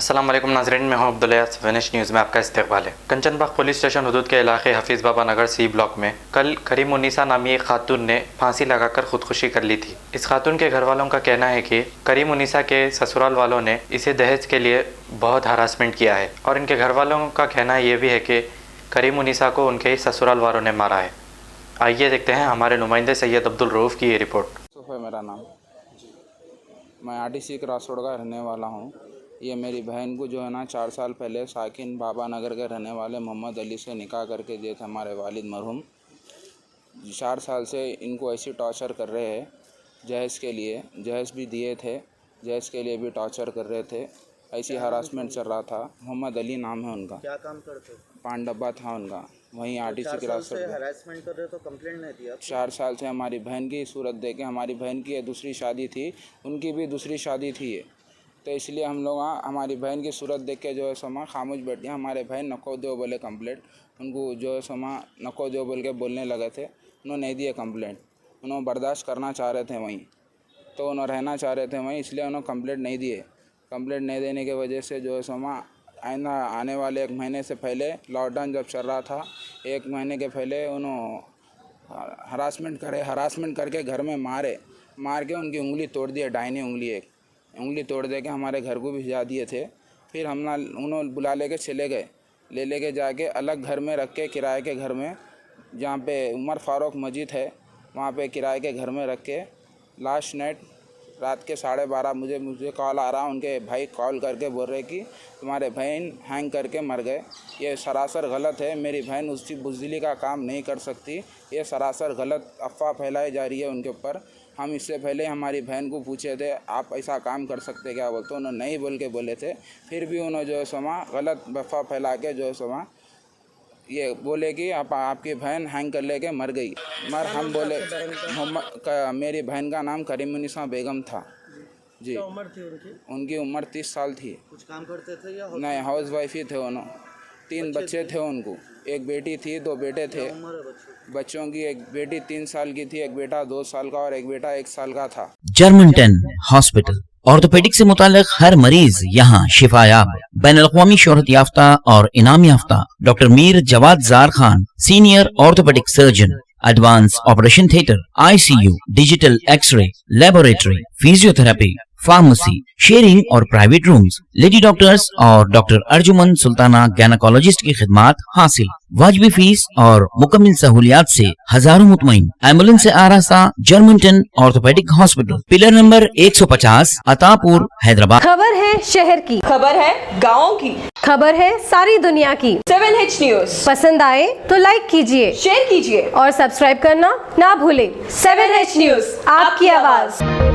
अस्सलाम वालेकुम नाज़रीन, मैं हूं अब्दुल्ला। फिनिश न्यूज़ में आपका इस्तकबाल है। कंचनबाग पुलिस स्टेशन हदूद के इलाके हफीज़ बाबा नगर सी ब्लॉक में कल करीमुन्निसा नामी एक खातून ने फांसी लगाकर खुदकुशी कर ली थी। इस खातून के घर वालों का कहना है कि करीमुन्निसा के ससुराल वालों ने इसे दहेज के लिए बहुत हरासमेंट किया है और इनके घर वालों का कहना ये भी है कि करीमुन्निसा को उनके ससुराल वालों ने मारा है। आइए देखते हैं हमारे नुमाइंदे सैयद अब्दुल रऊफ़ की ये रिपोर्ट। है मेरा नाम, मैं आरटीसी क्रॉस रोड का रहने वाला हूँ। ये मेरी बहन को जो है ना 4 साल पहले साकिन बाबा नगर के रहने वाले मोहम्मद अली से निकाह करके दिए थे हमारे वालिद मरहूम। 4 साल से इनको ऐसी टॉर्चर कर रहे हैं। जहेज़ के लिए जहेज़ भी दिए थे, जहेज़ के लिए भी टॉर्चर कर रहे थे। ऐसी हरासमेंट चल रहा था। मोहम्मद अली नाम है उनका। क्या काम करते? पान डब्बा था उनका, वहीं आरटीसी क्रॉस रोड। हरासमेंट कर रहे तो कंप्लेंट नहीं दिया? 4 साल से हमारी बहन की सूरत देखे, हमारी बहन की दूसरी शादी थी, उनकी भी दूसरी शादी थी। तो इसलिए हम लोग हमारी बहन की सूरत देख के जो है समा खामोश बैठे। हमारे बहन नको दो बोले कंप्लेंट, उनको जो है समा नको दो बोल के बोलने लगे थे। उन्होंने नहीं दिए कंप्लेंट, उन्होंने बर्दाश्त करना चाह रहे थे वहीं, तो उन्होंने रहना चाह रहे थे वहीं, इसलिए उन्होंने कंप्लेंट नहीं दिए। कंप्लेंट नहीं देने की वजह से जो है समा आने वाले 1 महीने से पहले लॉकडाउन जब चल रहा था, 1 महीने के पहले उन्होंने हरासमेंट करके घर में मार के उनकी उंगली तोड़ दिए, दाहिनी उंगली तोड़ दे के हमारे घर को भी भिजा दिए थे। फिर उन्होंने बुला लेके चले गए, लेके जाके अलग घर में रख के, किराए के घर में, जहाँ पे उमर फारूक मस्जिद है वहाँ पे किराए के घर में रख के लास्ट नाइट रात के 12:30 मुझे कॉल आ रहा। उनके भाई कॉल करके बोल रहे कि तुम्हारे बहन हैंग करके मर गए। ये सरासर गलत है। मेरी बहन उसकी बुज़दिली का काम नहीं कर सकती। ये सरासर गलत अफवाह फैलाई जा रही है उनके ऊपर। हम इससे पहले हमारी बहन को पूछे थे आप ऐसा काम कर सकते क्या बोलते, उन्होंने नहीं बोल के बोले थे। फिर भी उन्होंने जो है समा गलत अफवाह फैला के जो है समा ये बोले कि आपकी बहन हैंग कर लेके मर गई। हम बोले मेरी बहन का नाम करीमुन्निसा बेगम था जी। क्या उम्र थी उनकी उम्र 30 साल थी। कुछ काम करते थे या नहीं, हाउस वाइफ ही थे उन्होंने। 3 बच्चे थे उनको, 1 बेटी थी, 2 बेटे थे। बच्चों की एक बेटी 3 साल की थी, एक बेटा 2 साल का और एक बेटा 1 साल का था। जर्मनटन हॉस्पिटल ऑर्थोपेडिक से मुताल्लिक हर मरीज यहाँ शिफायाब। बैनुल-अक़वामी शोहरत याफ्ता और इनाम याफ्ता doctor Mir Jawad Zar Khan, senior orthopaedic surgeon, advance operation theatre, ICU, digital x-ray, laboratory, physiotherapy, pharmacy, sharing और प्राइवेट रूम्स, लेडी डॉक्टर्स और डॉक्टर अर्जुमन सुल्ताना गैनकोलॉजिस्ट की खिदमात हासिल। वाजिबी फीस और मुकम्मल सहूलियात से हजारों मुतमईन। एम्बुलेंस से आरास्ता Germanton orthopaedic hospital, pillar number 150, Attapur, Hyderabad. खबर है शहर की, खबर है गाँव की, खबर है सारी दुनिया की। 7H न्यूज पसंद आए तो लाइक कीजिए, शेयर कीजिए और सब्सक्राइब करना ना भूलें। 7H न्यूज, आपकी आवाज।